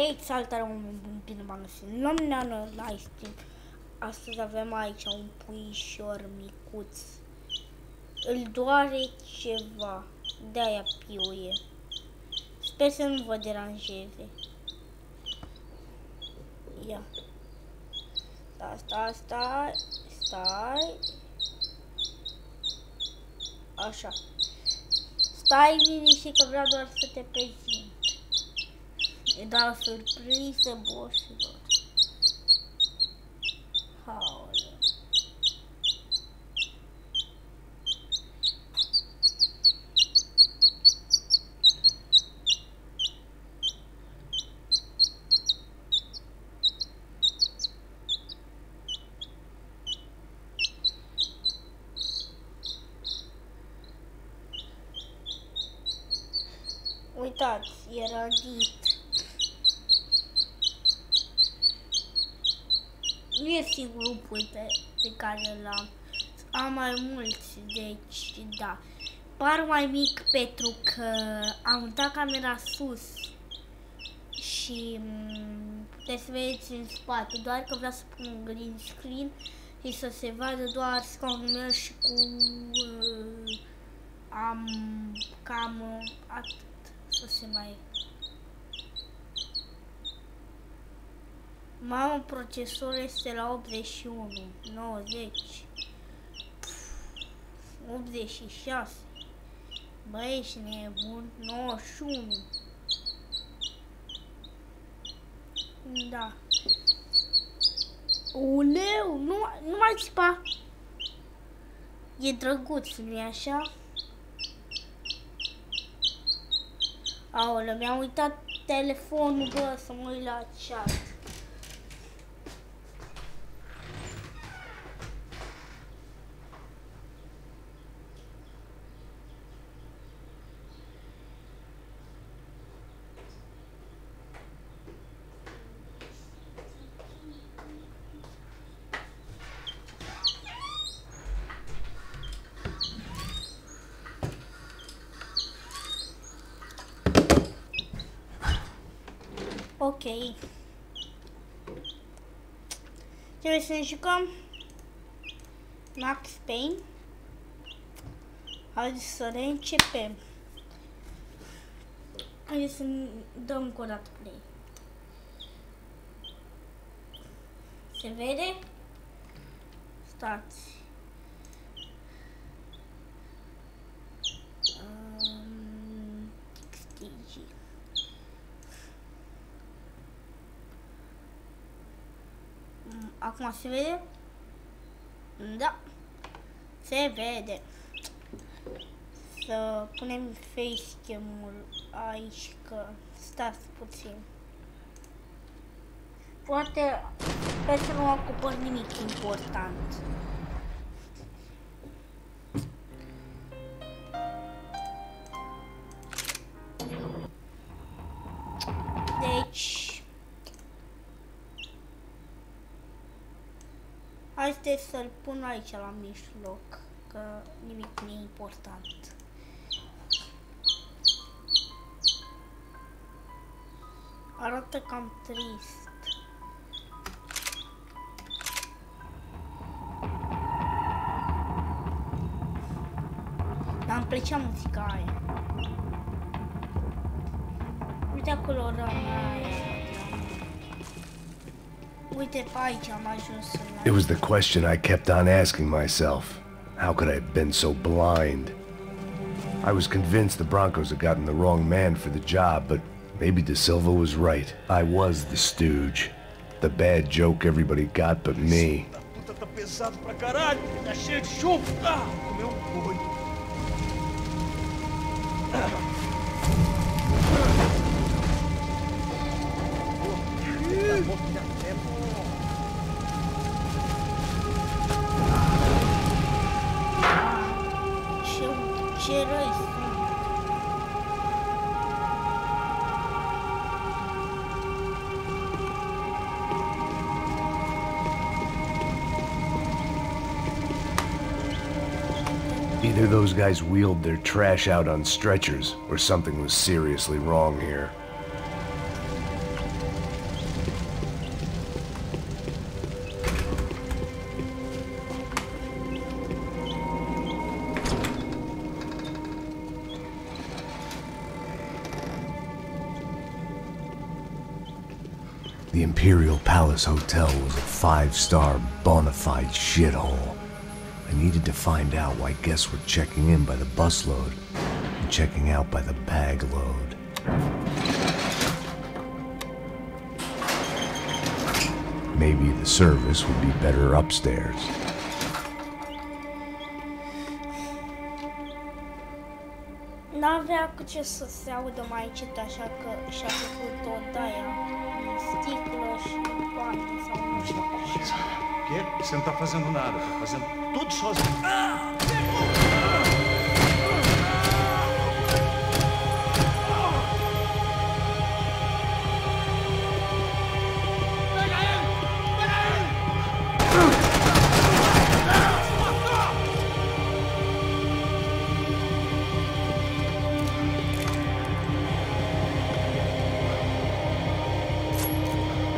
Hei, salutare, oameni buni, bine v-am găsit la mine în live stream. Astăzi avem aici un puișor micuț. Îl doare ceva, de-aia piuie. Sper să nu vă deranjeze. Ia. Stai. Așa. Stai liniștit că vreau doar să te prezint. E doar o surpriză, boșilor. Haole. Uitați, e rădit. Nu e singurul pui pe care l-am. Am mai mulți, deci da. Par mai mic pentru că am mutat camera sus și puteți să vedeți în spate, doar că vreau să pun un green screen și să se vadă doar scaunul meu și cu am cam atât să se mai... Mamă, procesorul este la 81, 90, 86, bă, ești nebun, 91, da, uleu, nu mai țipa, e drăguț, nu-i așa? Aoleu, mi-am uitat telefonul, bă, să mă uit la chat. Ok. Trebuie să ne jucăm Max Payne. Haideți să reîncepem. Haideți să dăm încă o dată play. Se vede? Stați. Acum se vede? Da, se vede. Să punem facecam-ul aici, că stați puțin. Poate sper să nu ocupă nimic important. Deci haideți să-l pun aici la mijloc, că nimic nu e important. Arată cam trist. Dar îmi plăcea muzica aia. Uite acolo rămâne aia. It was the question I kept on asking myself. How could I have been so blind? I was convinced the Broncos had gotten the wrong man for the job, but maybe De Silva was right. I was the stooge. The bad joke everybody got but me. Ce răi sunt. Either those guys wheeled their trash out on stretchers, or something was seriously wrong here. The Imperial Palace Hotel was a 5-star bona fide shithole. I needed to find out why guests were checking in by the busload and checking out by the bag load. Maybe the service would be better upstairs. N-avea cu ce să se audă mai încet, așa că și-a făcut o daia în sticlă și în poate sau nu știu. O quê? Você não tá fazendo nada, tá fazendo tudo sozinho.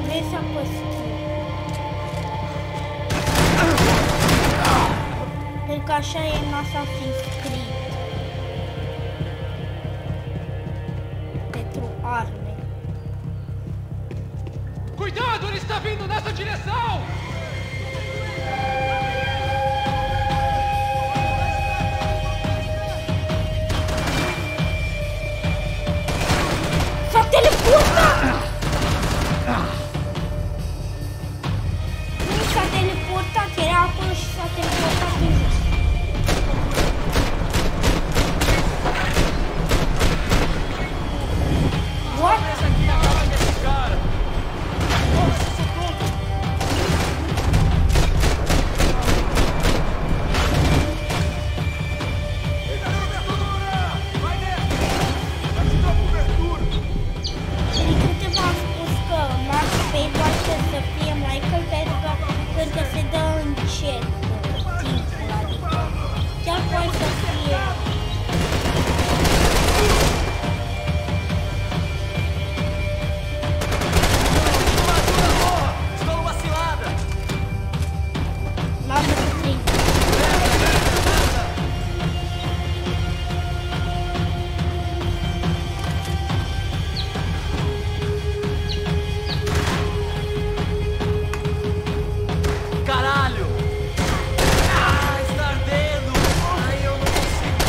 Vrei să apăs tu. Pentru că așa e în Assassin's Creed. Pentru arme. Cuidado, ele está vindo nessa direção! S-a teleportat! Nu s-a teleportat, era acolo și s-a teleportat în jos. What? Essa aqui acaba desse cara! Nossa, socorro! Și câte v-am spus că Max Payne poate să fie Michael pentru că se dă încet timpul, adică chiar poate să fie... Estou numa cilada! L-am văzut. Caralho! Ah, está ardendo! Ai, eu não consigo!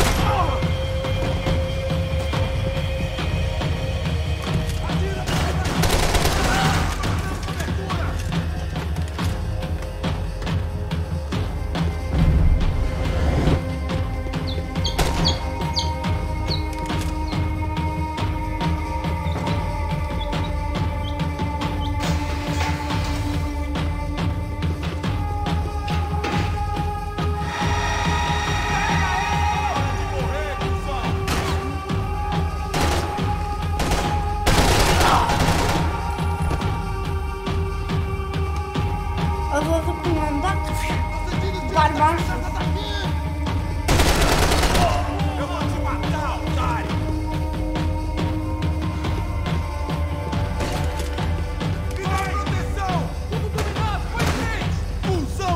Ați văzut cum am dat? Barbar. Eu vou te matar, otário! Mais atenção! Tudo dominado, foi frente! Pulsão!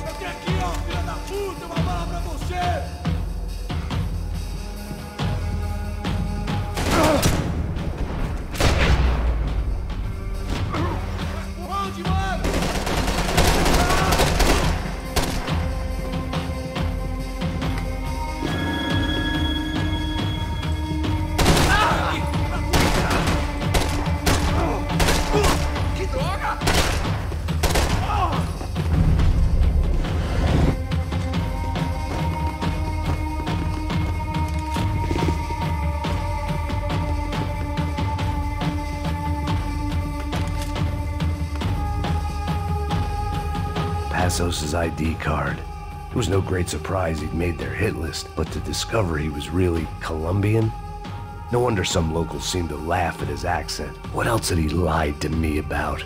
Eu tenho aqui, ó, filha da puta, uma bala pra você! Onde, mano? Que droga! Passos's ID card. It was no great surprise he'd made their hit list, but to discover he was really Colombian? No wonder some locals seemed to laugh at his accent. What else had he lied to me about?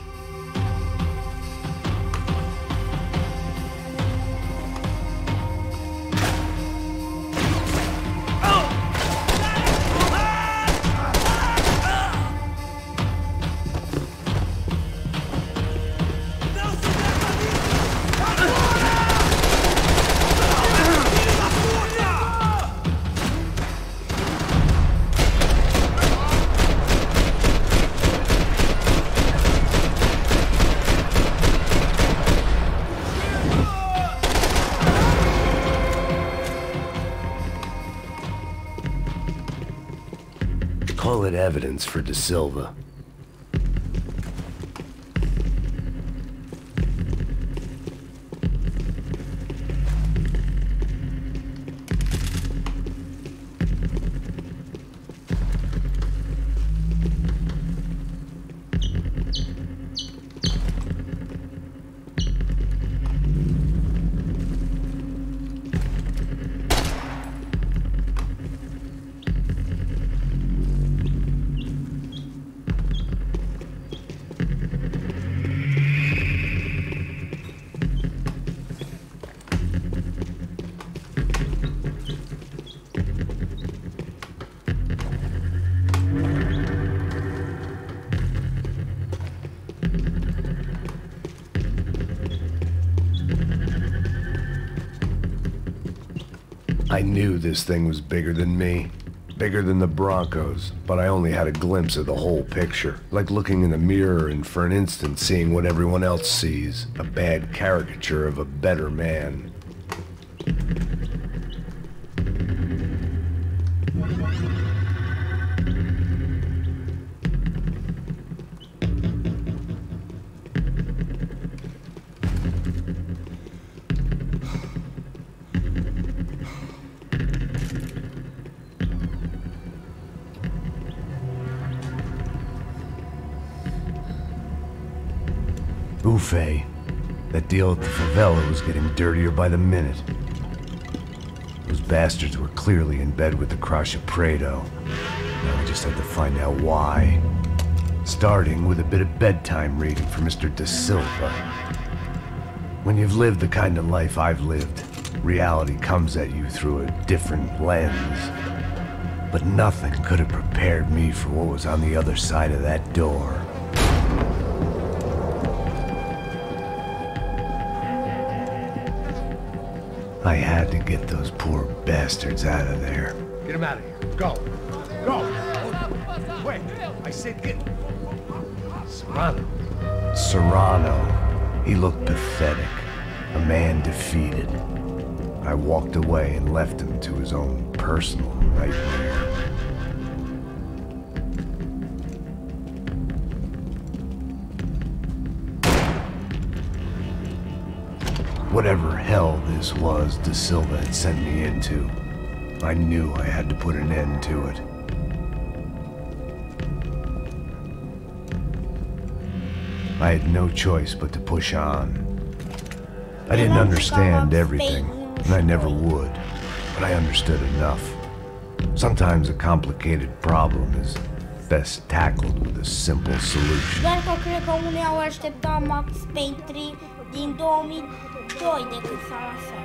call it evidence for De Silva. I knew this thing was bigger than me, bigger than the Broncos, but I only had a glimpse of the whole picture, like looking in the mirror and for an instant seeing what everyone else sees, a bad caricature of a better man. Buffet. That deal at the favela was getting dirtier by the minute. Those bastards were clearly in bed with the Crush of Prado. Now I just had to find out why. Starting with a bit of bedtime reading for Mr. De Silva. When you've lived the kind of life I've lived, reality comes at you through a different lens. But nothing could have prepared me for what was on the other side of that door. I had to get those poor bastards out of there. Get him out of here. Go. Go. Wait. I said get... Serrano. Serrano. He looked pathetic. A man defeated. I walked away and left him to his own personal nightmare. Whatever hell this was De Silva had sent me into, I knew I had to put an end to it. I had no choice but to push on. I didn't understand everything, and I never would, but I understood enough. Sometimes a complicated problem is best tackled with a simple solution. Doar că cred că unii au așteptat Max Payne 3 din 2002 de când s-a lansat.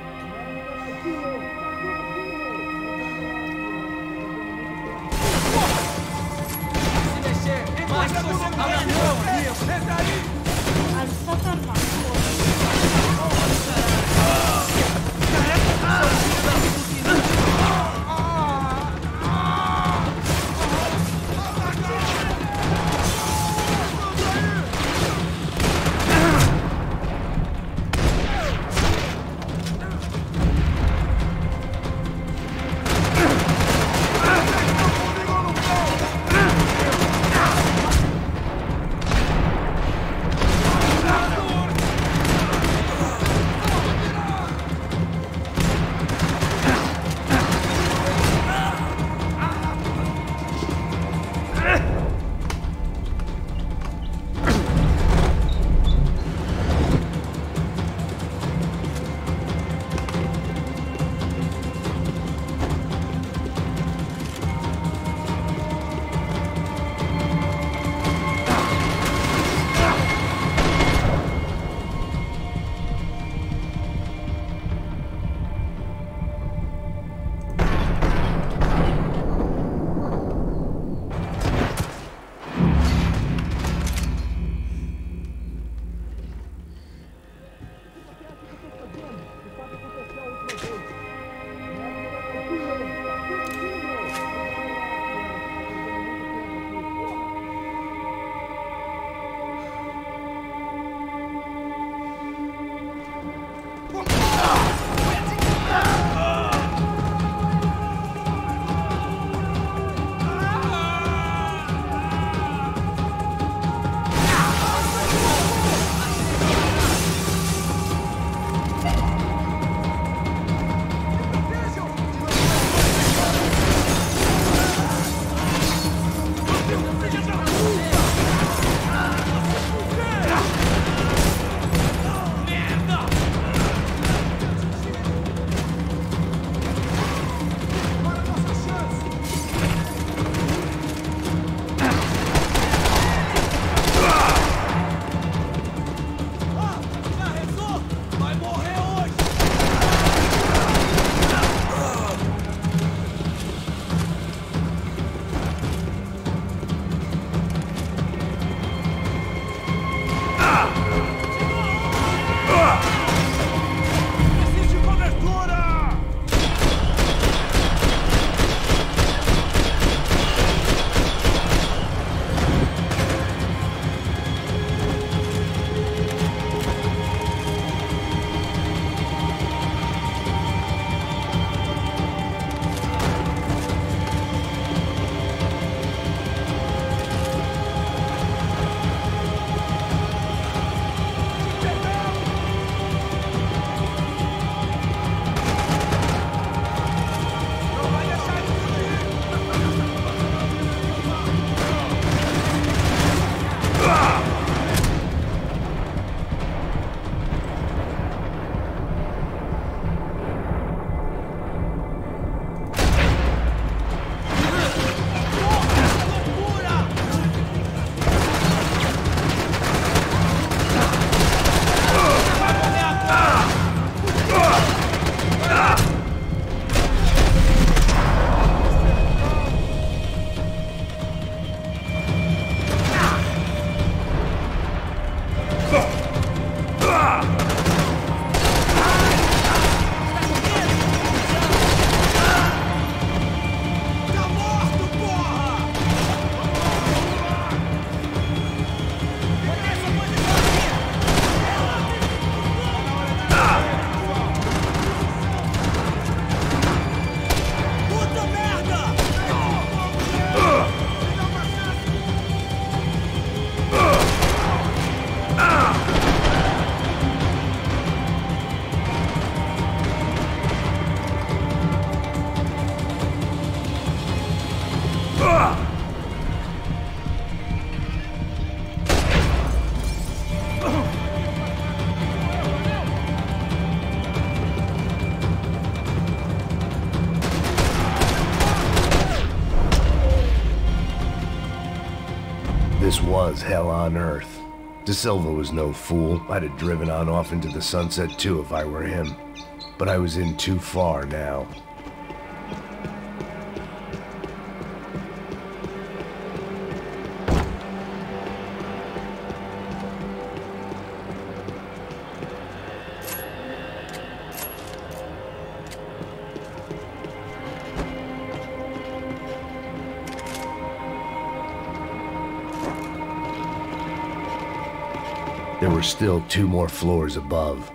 A lăsat arma. This was hell on earth. De Silva was no fool. I'd have driven on off into the sunset too if I were him. But I was in too far now. There were still 2 more floors above.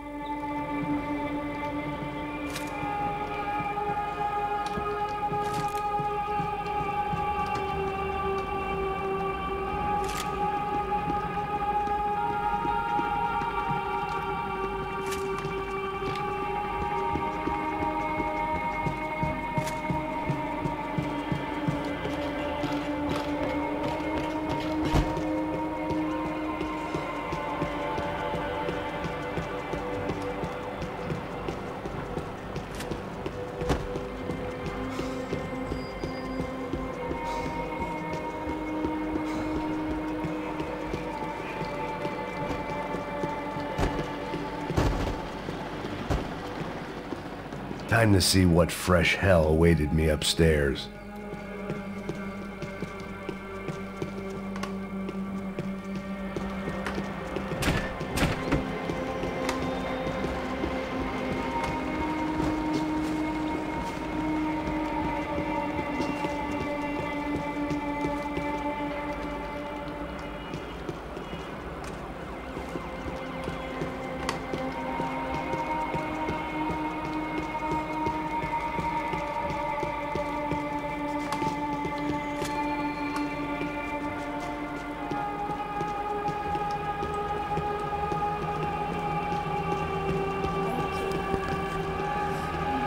Time to see what fresh hell awaited me upstairs.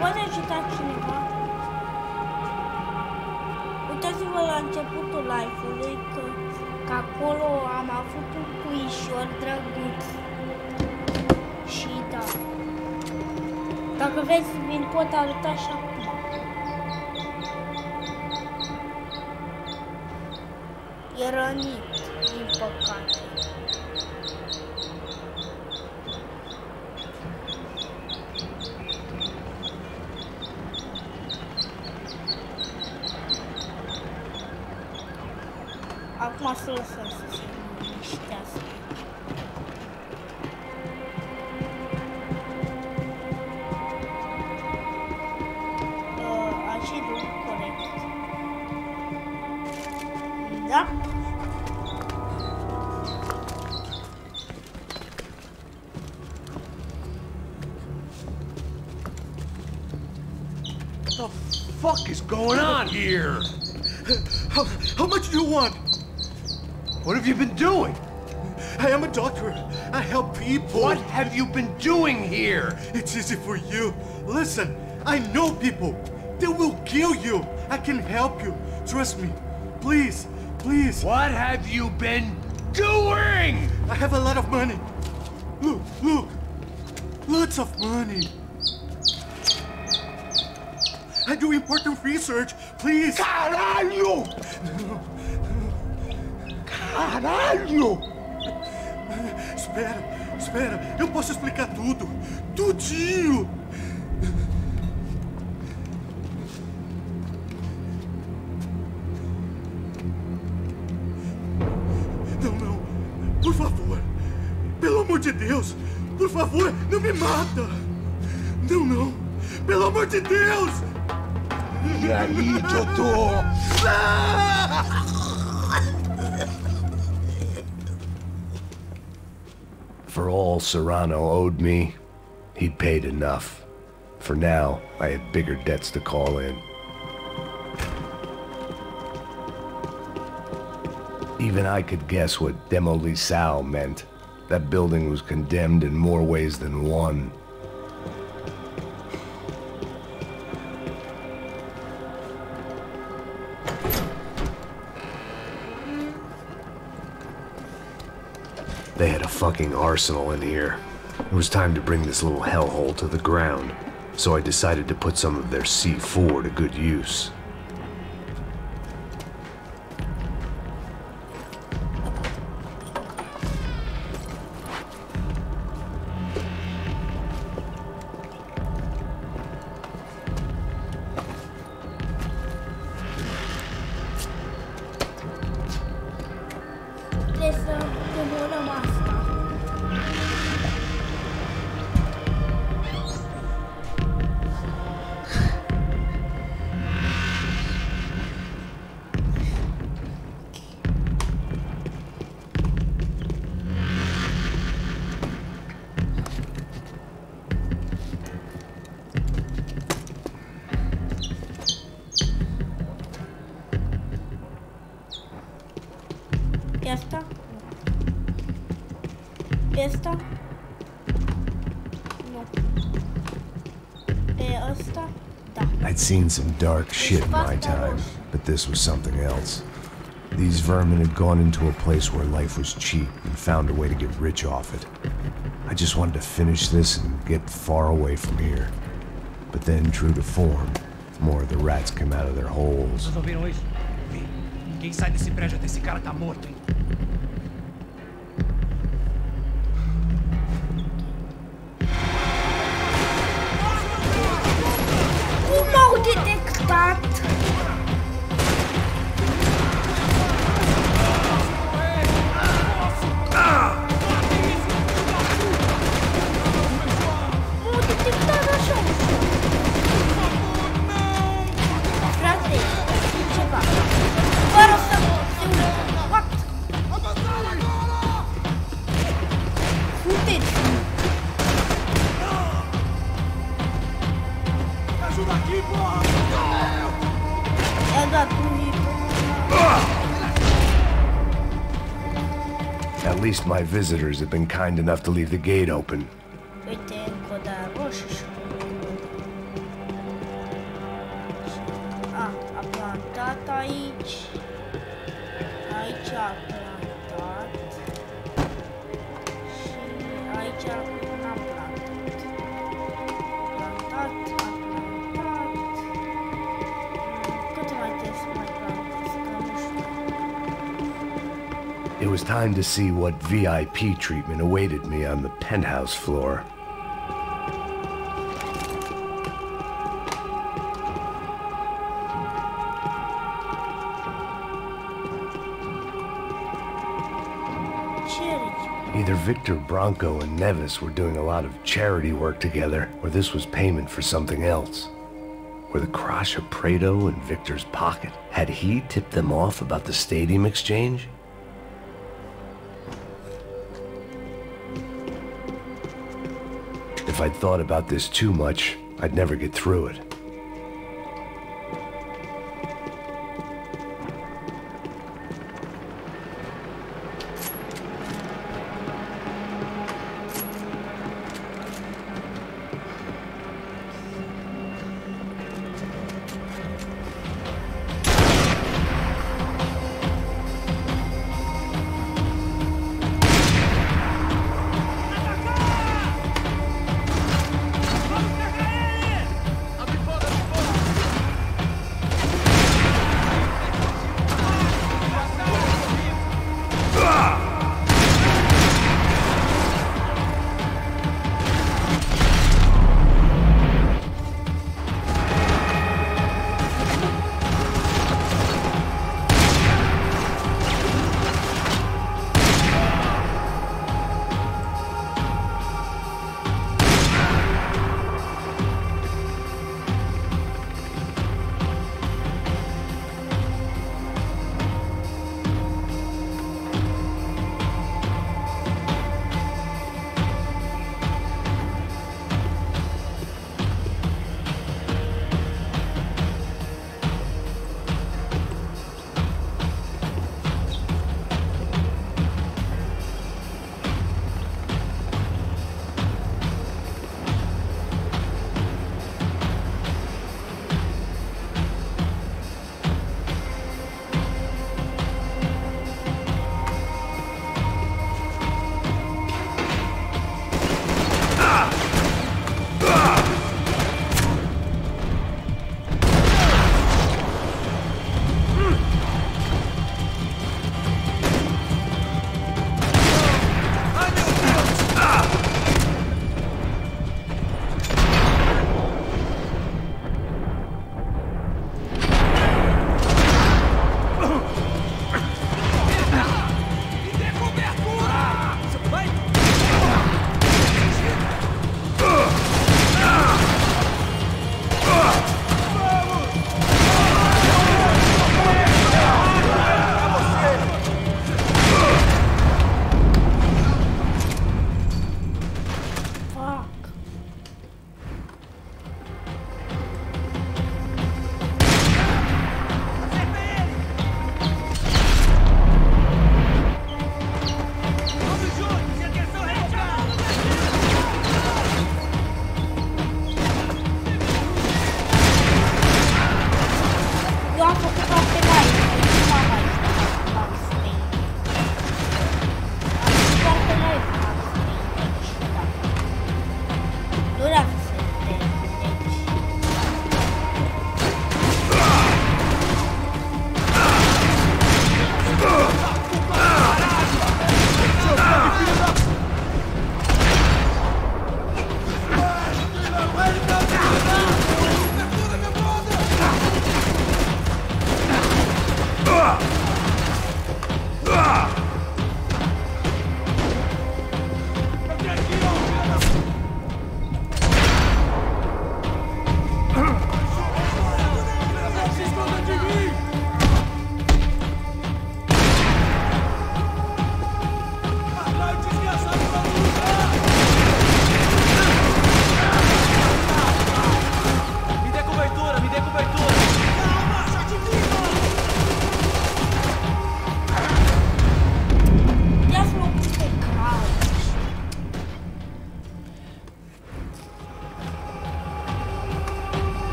Poate ajuta cineva? Uitați-vă la începutul live-ului că acolo am avut un puișor drăguț. Și da. Dacă vreți, vi-l pot arăta și acum. E rănit, din păcate. Acum să lăsăm să se liniștească. Acidul corect. Da? What the fuck is going on here? How much do you want? What have you been doing? I am a doctor. I help people. What have you been doing here? It's easy for you. Listen, I know people. They will kill you. I can help you. Trust me. Please, please. What have you been doing? I have a lot of money. Look, look. Lots of money. I do important research. Please. Caralho! Caralho! Espera, espera. Eu posso explicar tudo. Tudinho. Não, não. Por favor. Pelo amor de Deus. Por favor, não me mata. Não, não. Pelo amor de Deus. E aí, doutor? For all Serrano owed me, he'd paid enough. For now, I had bigger debts to call in. Even I could guess what demolisal meant. That building was condemned in more ways than one. They had a fucking arsenal in here. It was time to bring this little hellhole to the ground, so I decided to put some of their C4 to good use. ăsta? Da. I'd seen some dark shit in my time, but this was something else. These vermin had gone into a place where life was cheap and found a way to get rich off it. I just wanted to finish this and get far away from here. But then, true to form, more of the rats came out of their holes. Vocês ouviram isso? Vi. Quem sai desse prédio até esse cara tá morto, hein? Cum au detectat? Au detectat așa ușor. Frate, ceva. Fără să se uită. What? Futeți! Ajuda aqui, porra! I-a dat un hit. At least my visitors have been kind enough to leave the gate open. Uite, coda roșie și a plantat aici. Aici a plantat. Și aici n-a plantat. Plantat, a plantat. Cât mai trebuie să mai plantez, că nu știu. It was time to see what VIP treatment awaited me on the penthouse floor. Either Victor Bronco and Nevis were doing a lot of charity work together, or this was payment for something else. Were the Crash of Prado in Victor's pocket? Had he tipped them off about the stadium exchange? If I'd thought about this too much, I'd never get through it.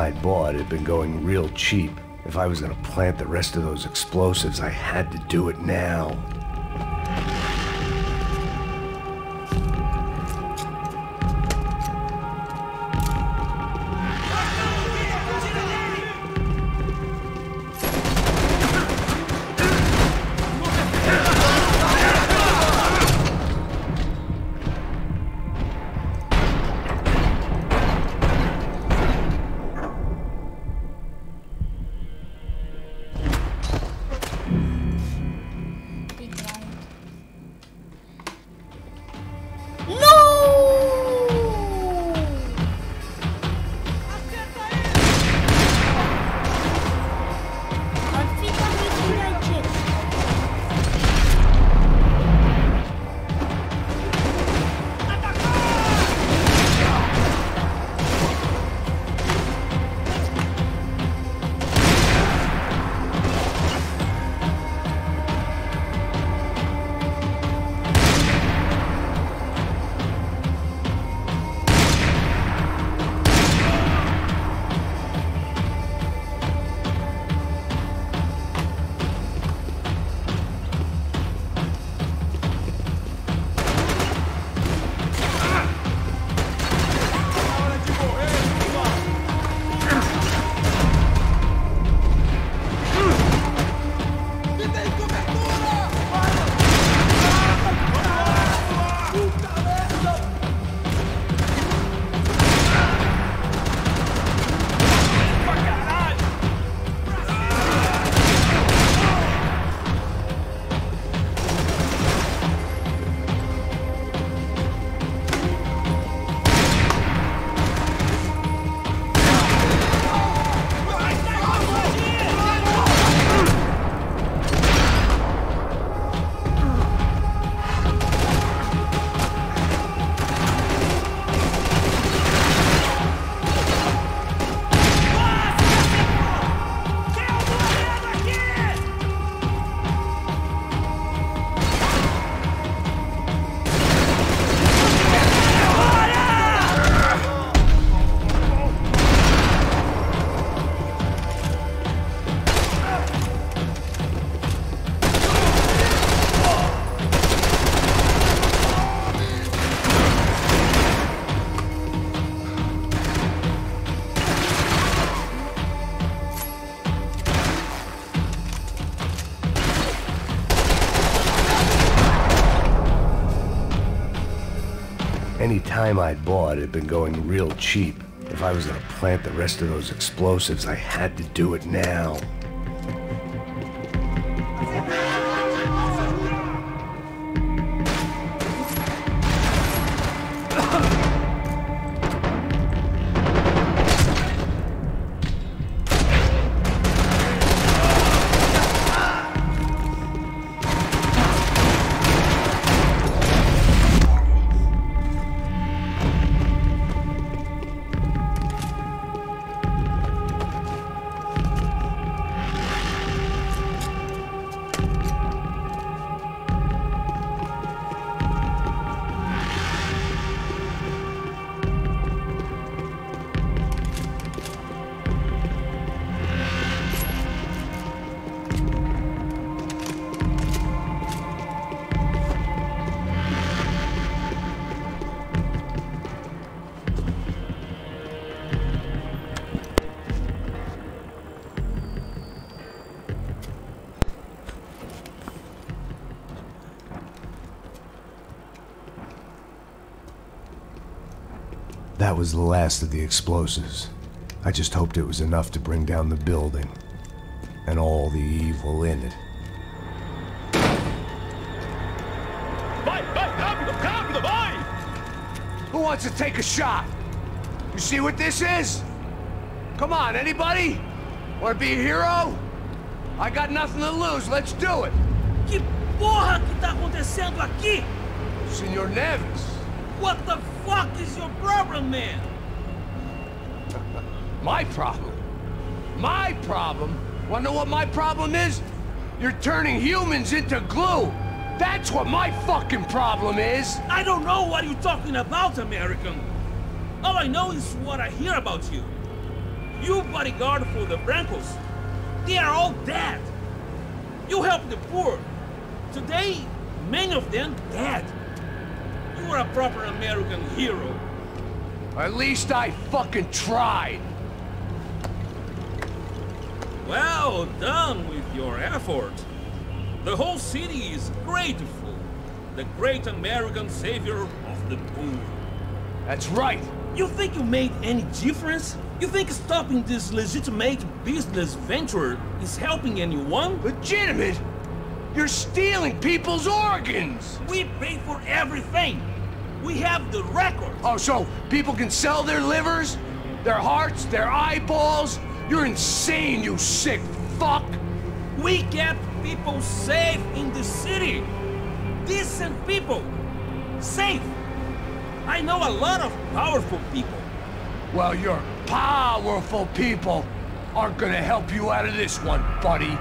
I'd bought had been going real cheap. If I was gonna plant the rest of those explosives, I had to do it now. Any time I'd bought had been going real cheap. If I was gonna plant the rest of those explosives, I had to do it now. That was the last of the explosives. I just hoped it was enough to bring down the building and all the evil in it. Vai, vai, rápido, rápido, vai! Who wants to take a shot? You see what this is? Come on, anybody? Want to be a hero? I got nothing to lose, let's do it! Que porra que tá acontecendo aqui? Senor Neves. What the fuck is your problem, man? My problem? My problem? Wanna know what my problem is? You're turning humans into glue! That's what my fucking problem is! I don't know what you're talking about, American. All I know is what I hear about you. You bodyguard for the Brancos. They are all dead. You help the poor. Today, many of them dead. You are a proper American hero. At least I fucking tried. Well done with your effort. The whole city is grateful. The great American savior of the poor. That's right. You think you made any difference? You think stopping this legitimate business venture is helping anyone? Legitimate? You're stealing people's organs! We pay for everything. We have the record. Oh, so people can sell their livers, their hearts, their eyeballs? You're insane, you sick fuck! We kept people safe in the city. Decent people. Safe. I know a lot of powerful people. Well, your powerful people aren't gonna help you out of this one, buddy.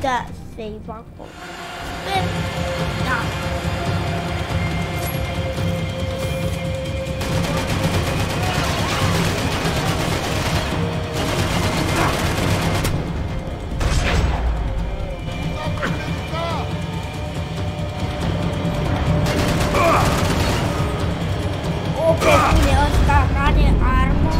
putea save acolo. Da. Ăsta n-are armă.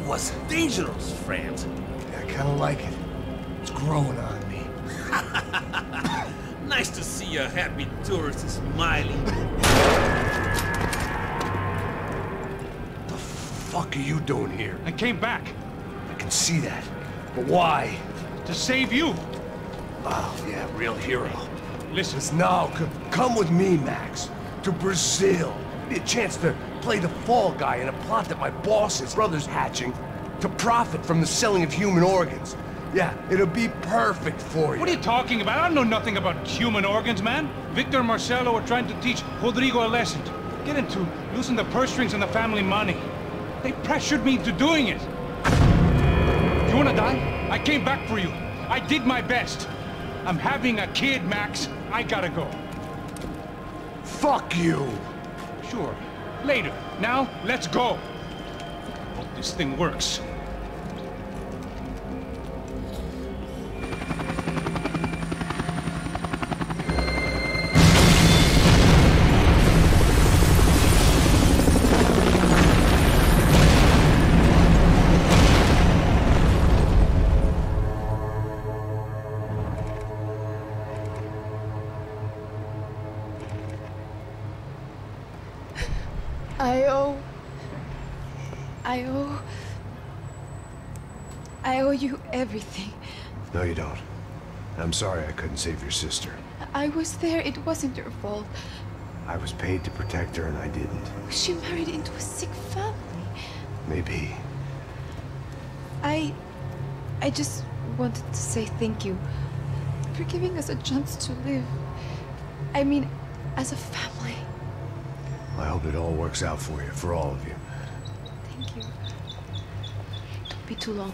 Was dangerous, friend. I kinda like it. It's growing on me. Nice to see a happy tourist smiling. The fuck are you doing here? I came back I can see that. But why? to save you. Oh, yeah, real hero. Listen, Now, come with me, Max. To Brazil. Be a chance to play the fall guy in a plot that my boss's brother's hatching to profit from the selling of human organs. Yeah, it'll be perfect for you. what are you talking about? I know nothing about human organs, man. Victor and Marcelo are trying to teach Rodrigo a lesson. Get him to loosen the purse strings on the family money. They pressured me into doing it. You wanna die? I came back for you. I did my best. I'm having a kid, Max. I gotta go. Fuck you! Sure. Later. Now, let's go. Hope this thing works. I owe you everything. No, you don't. I'm sorry I couldn't save your sister. I was there. It wasn't your fault. I was paid to protect her and I didn't. She married into a sick family. Maybe. I just wanted to say thank you for giving us a chance to live. I mean, as a family. I hope it all works out for you, for all of you. Thank you. Don't be too long.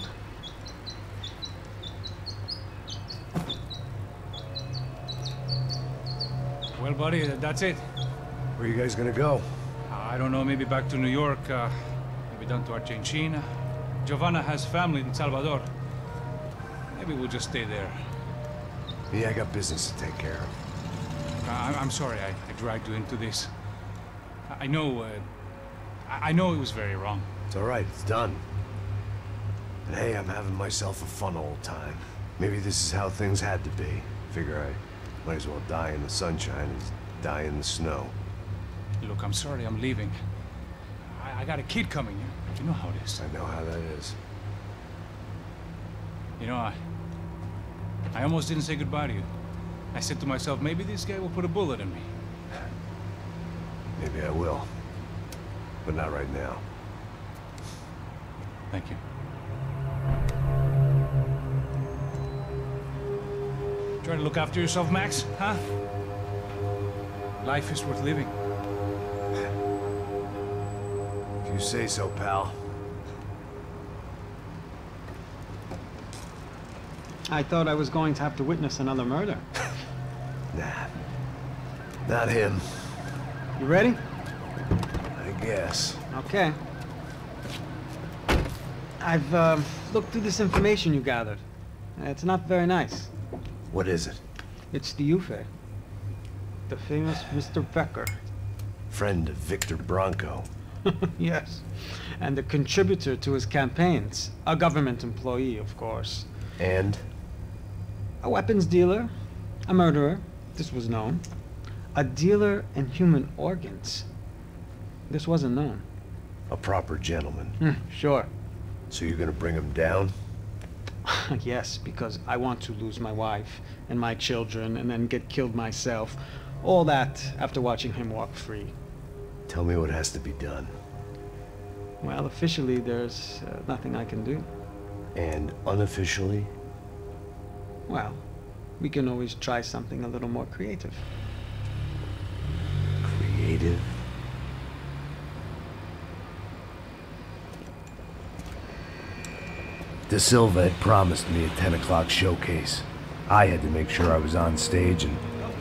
Well, buddy, that's it. Where are you guys gonna go? I don't know, maybe back to New York, maybe down to Argentina. Giovanna has family in Salvador. Maybe we'll just stay there. Yeah, I got business to take care of. I'm sorry I dragged you into this. I know it was very wrong. It's all right, it's done. And hey, I'm having myself a fun old time. Maybe this is how things had to be. Figure I might as well die in the sunshine as die in the snow. Look, I'm sorry I'm leaving. I got a kid coming. You know how it is. I know how that is. You know, I almost didn't say goodbye to you. I said to myself, maybe this guy will put a bullet in me. Maybe I will. But not right now. Thank you. Try to look after yourself, Max, huh? Life is worth living. If you say so, pal. I thought I was going to have to witness another murder. Nah. Not him. You ready? I guess. Okay. I've looked through this information you gathered. It's not very nice. What is it? It's the Ufe. The famous Mr. Becker. Friend of Victor Bronco. Yes. And a contributor to his campaigns. A government employee, of course. And? A weapons dealer. A murderer. This was known. A dealer in human organs. This wasn't known. A proper gentleman. Sure. So you're gonna bring him down? Yes, because I want to lose my wife and my children and then get killed myself. All that after watching him walk free. Tell me what has to be done. Well, officially, there's nothing I can do. And unofficially? Well, we can always try something a little more creative. Creative? De Silva had promised me a 10 o'clock showcase. I had to make sure I was on stage and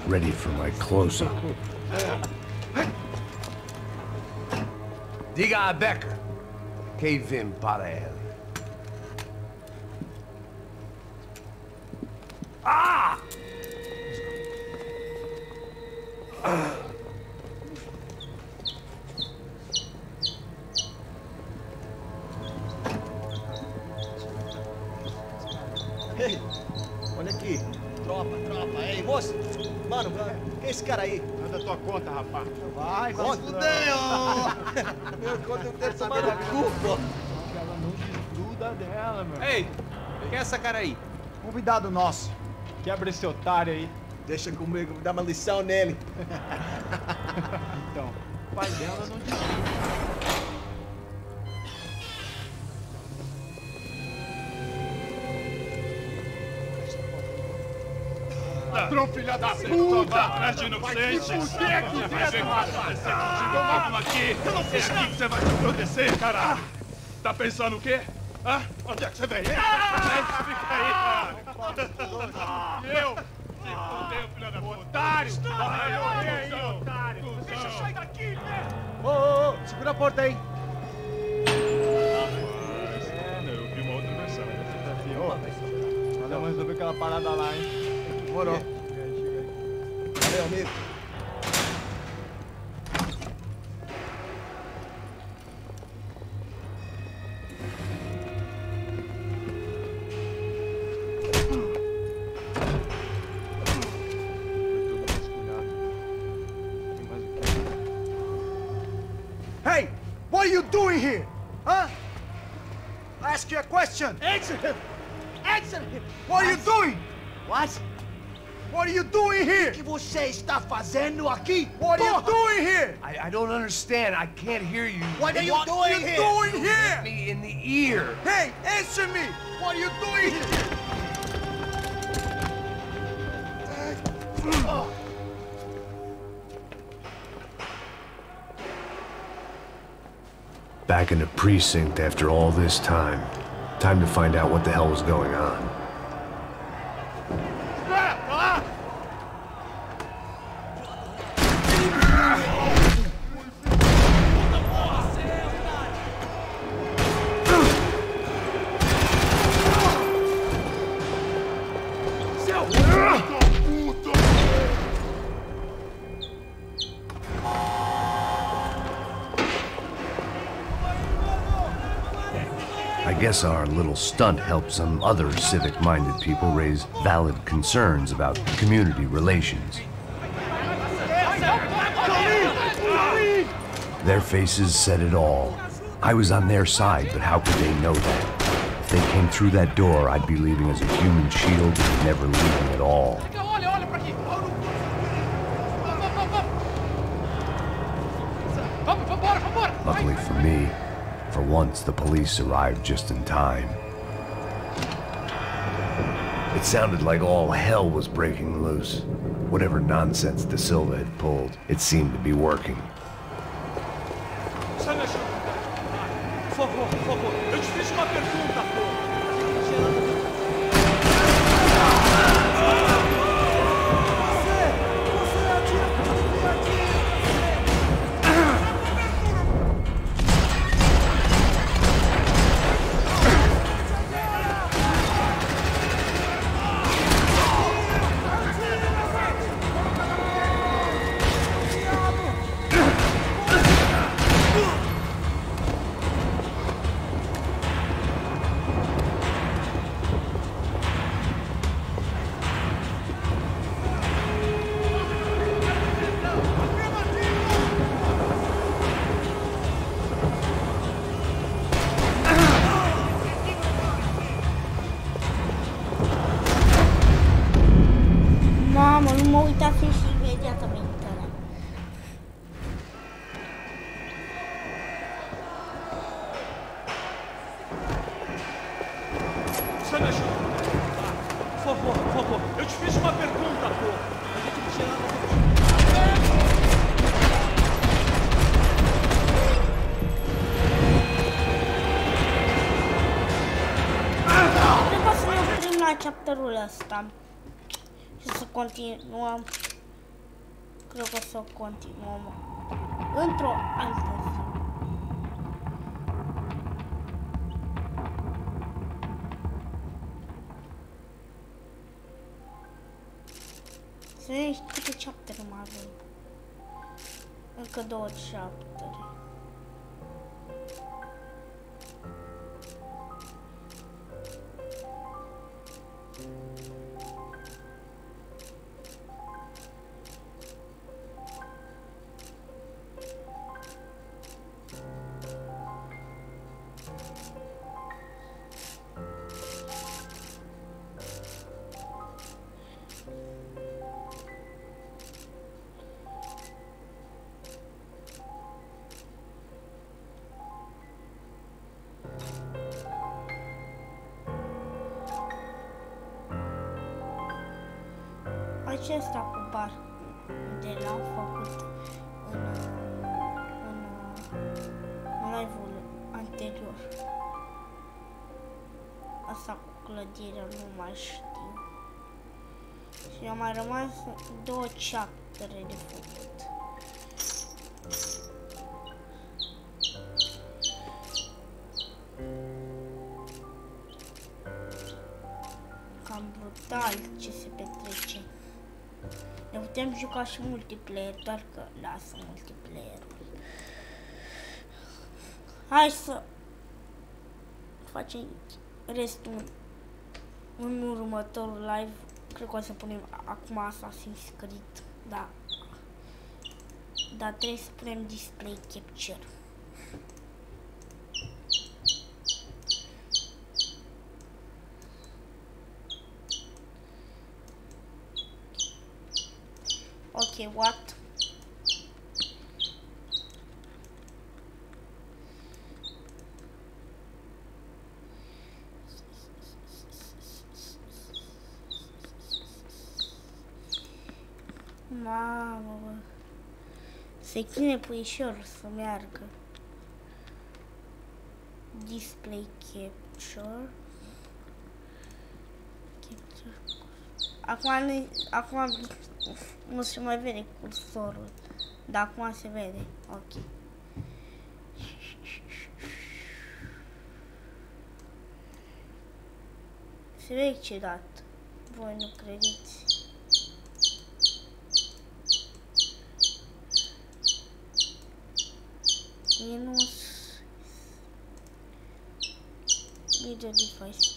ready for my close-up. Diga a Becker. Que vim para ele. Ah! Ei, olha aqui. Tropa. Ei, moço. Mano, quem é esse cara aí? Manda tua conta, rapaz. Vai fudeu! Meu conta deve tomar no cu, pô. Ela não desgruda dela, meu. Ei, quem é essa cara aí? Convidado nosso. Quebra esse otário aí. Deixa comigo, dá uma lição nele. Então, o pai dela não desgruda. Ladrão, filha da puta! Atrás de inocentes! Vai ver como vai ser contigo mesmo aqui! É aqui que você vai se proteger, caralho! Tá pensando o quê? Hã? Onde é que você vem? Fica aí, caralho! Eu? Se fodeu, filha da puta! Otário! Aí, otário! Deixa eu sair daqui, né? Ô, segura a porta aí! Eu vi uma outra versão. Vamos resolver aquela parada lá, hein? Demorou. Valeu, amigo. Hey! What are you doing here? Huh? I ask you a question. Answer him! Answer him! What are you doing? What? What are you doing here? O que você está fazendo aqui? What are you doing here? I don't understand. I can't hear you. What are you doing here? Doing here? Hit me in the ear. Hey, answer me! What are you doing here? Back in the precinct after all this time. Time to find out what the hell was going on. I guess our little stunt helped some other civic-minded people raise valid concerns about community relations. Their faces said it all. I was on their side, but how could they know that? If they came through that door, I'd be leaving as a human shield and never leaving at all. Luckily for me, for once the police arrived just in time. It sounded like all hell was breaking loose. Whatever nonsense De Silva had pulled, it seemed to be working. Por favor, eu te fiz uma pergunta, pô. Nu mă uitați și imediat amintarea. Você me ajuda? Por favor, eu te fiz uma pergunta, pô. A gente não tinha nada Trebuie să ne oprim la chapterul ăsta și să continuăm. Cred că să continuăm într-o altă zi. Să vedem câte chaptere mai avem. Încă 2 chaptere. Acesta cu bar de l-am făcut în live-ul anterior. Asta cu clădirea nu mai știu. Și au mai rămas 2 chaptere de făcut. Cam brutal ce se petrece. Ne putem juca și multiplayer, doar că lasă multiplayer-ul. Hai să facem restul în următorul live. Cred că o să punem acum Assassin's Creed, da. Dar trebuie să punem display capture. Okay, what? Mamă, bă. Se ține puișor să meargă. Display capture. Acum nu se mai vede cursorul, dar acum se vede. Ok. Se vede ciudat. Voi nu credeți? Minus video device.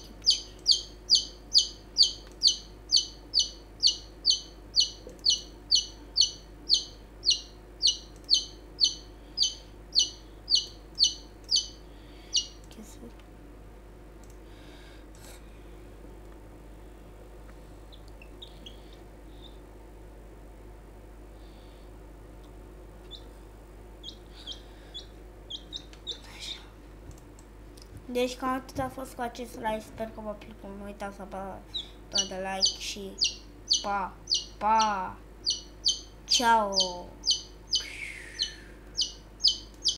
Deci cam atât a fost cu acest live, sper că vă placă, nu uitați să apăsați de like și pa, pa, ciao!